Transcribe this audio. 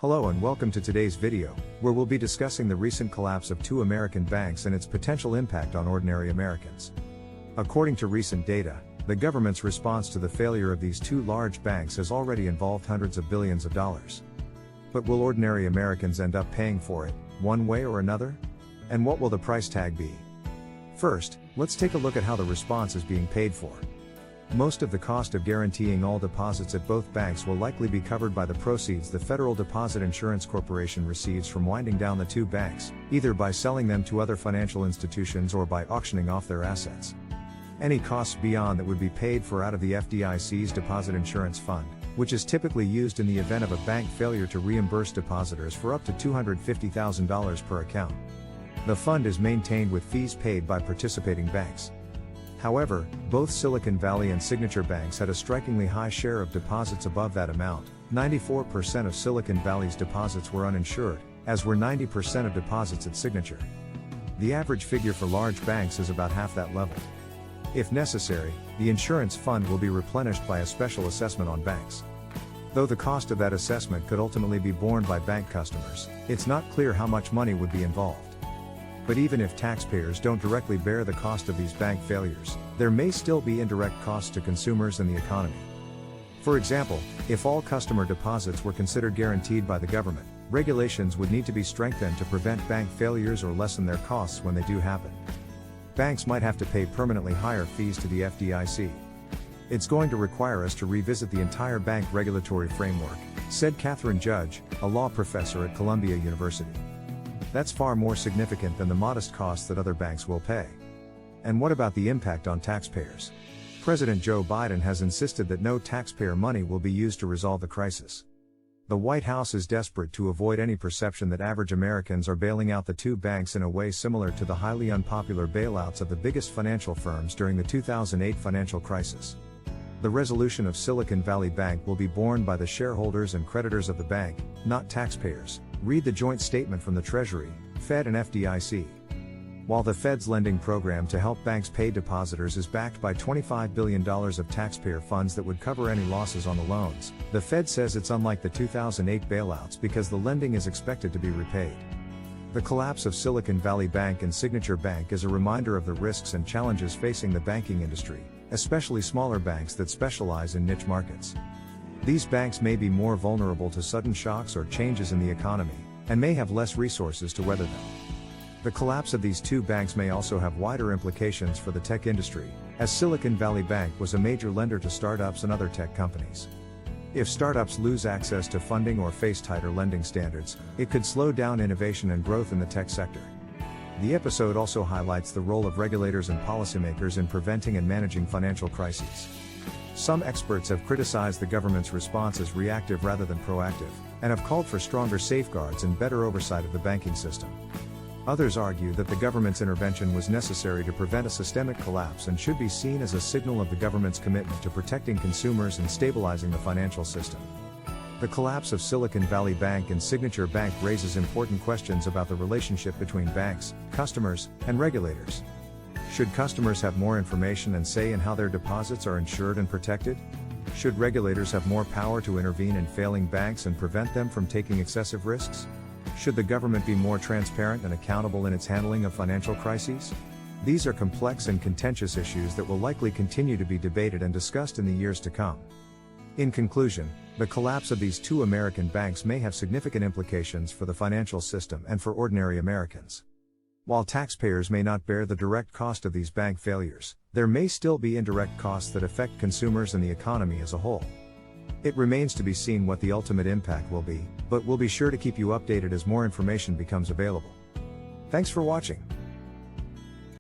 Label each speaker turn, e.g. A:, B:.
A: Hello and welcome to today's video, where we'll be discussing the recent collapse of two American banks and its potential impact on ordinary Americans. According to recent data, the government's response to the failure of these two large banks has already involved hundreds of billions of dollars. But will ordinary Americans end up paying for it, one way or another? And what will the price tag be? First, let's take a look at how the response is being paid for. Most of the cost of guaranteeing all deposits at both banks will likely be covered by the proceeds the Federal Deposit Insurance Corporation receives from winding down the two banks, either by selling them to other financial institutions or by auctioning off their assets. Any costs beyond that would be paid for out of the FDIC's Deposit Insurance Fund, which is typically used in the event of a bank failure to reimburse depositors for up to $250,000 per account. The fund is maintained with fees paid by participating banks. However, both Silicon Valley and Signature banks had a strikingly high share of deposits above that amount. 94% of Silicon Valley's deposits were uninsured, as were 90% of deposits at Signature. The average figure for large banks is about half that level. If necessary, the insurance fund will be replenished by a special assessment on banks. Though the cost of that assessment could ultimately be borne by bank customers, it's not clear how much money would be involved. But even if taxpayers don't directly bear the cost of these bank failures, there may still be indirect costs to consumers and the economy. For example, if all customer deposits were considered guaranteed by the government, regulations would need to be strengthened to prevent bank failures or lessen their costs when they do happen. Banks might have to pay permanently higher fees to the FDIC. It's going to require us to revisit the entire bank regulatory framework, said Catherine Judge, a law professor at Columbia University. That's far more significant than the modest costs that other banks will pay. And what about the impact on taxpayers? President Joe Biden has insisted that no taxpayer money will be used to resolve the crisis. The White House is desperate to avoid any perception that average Americans are bailing out the two banks in a way similar to the highly unpopular bailouts of the biggest financial firms during the 2008 financial crisis. The resolution of Silicon Valley Bank will be borne by the shareholders and creditors of the bank, not taxpayers. Read the joint statement from the Treasury, Fed and FDIC. While the Fed's lending program to help banks pay depositors is backed by $25 billion of taxpayer funds that would cover any losses on the loans, the Fed says it's unlike the 2008 bailouts because the lending is expected to be repaid. The collapse of Silicon Valley Bank and Signature Bank is a reminder of the risks and challenges facing the banking industry, especially smaller banks that specialize in niche markets. These banks may be more vulnerable to sudden shocks or changes in the economy, and may have less resources to weather them. The collapse of these two banks may also have wider implications for the tech industry, as Silicon Valley Bank was a major lender to startups and other tech companies. If startups lose access to funding or face tighter lending standards, it could slow down innovation and growth in the tech sector. The episode also highlights the role of regulators and policymakers in preventing and managing financial crises. Some experts have criticized the government's response as reactive rather than proactive, and have called for stronger safeguards and better oversight of the banking system. Others argue that the government's intervention was necessary to prevent a systemic collapse and should be seen as a signal of the government's commitment to protecting consumers and stabilizing the financial system. The collapse of Silicon Valley Bank and Signature Bank raises important questions about the relationship between banks, customers, and regulators. Should customers have more information and say in how their deposits are insured and protected? Should regulators have more power to intervene in failing banks and prevent them from taking excessive risks? Should the government be more transparent and accountable in its handling of financial crises? These are complex and contentious issues that will likely continue to be debated and discussed in the years to come. In conclusion, the collapse of these two American banks may have significant implications for the financial system and for ordinary Americans. While taxpayers may not bear the direct cost of these bank failures, there may still be indirect costs that affect consumers and the economy as a whole. It remains to be seen what the ultimate impact will be, but we'll be sure to keep you updated as more information becomes available. Thanks for watching.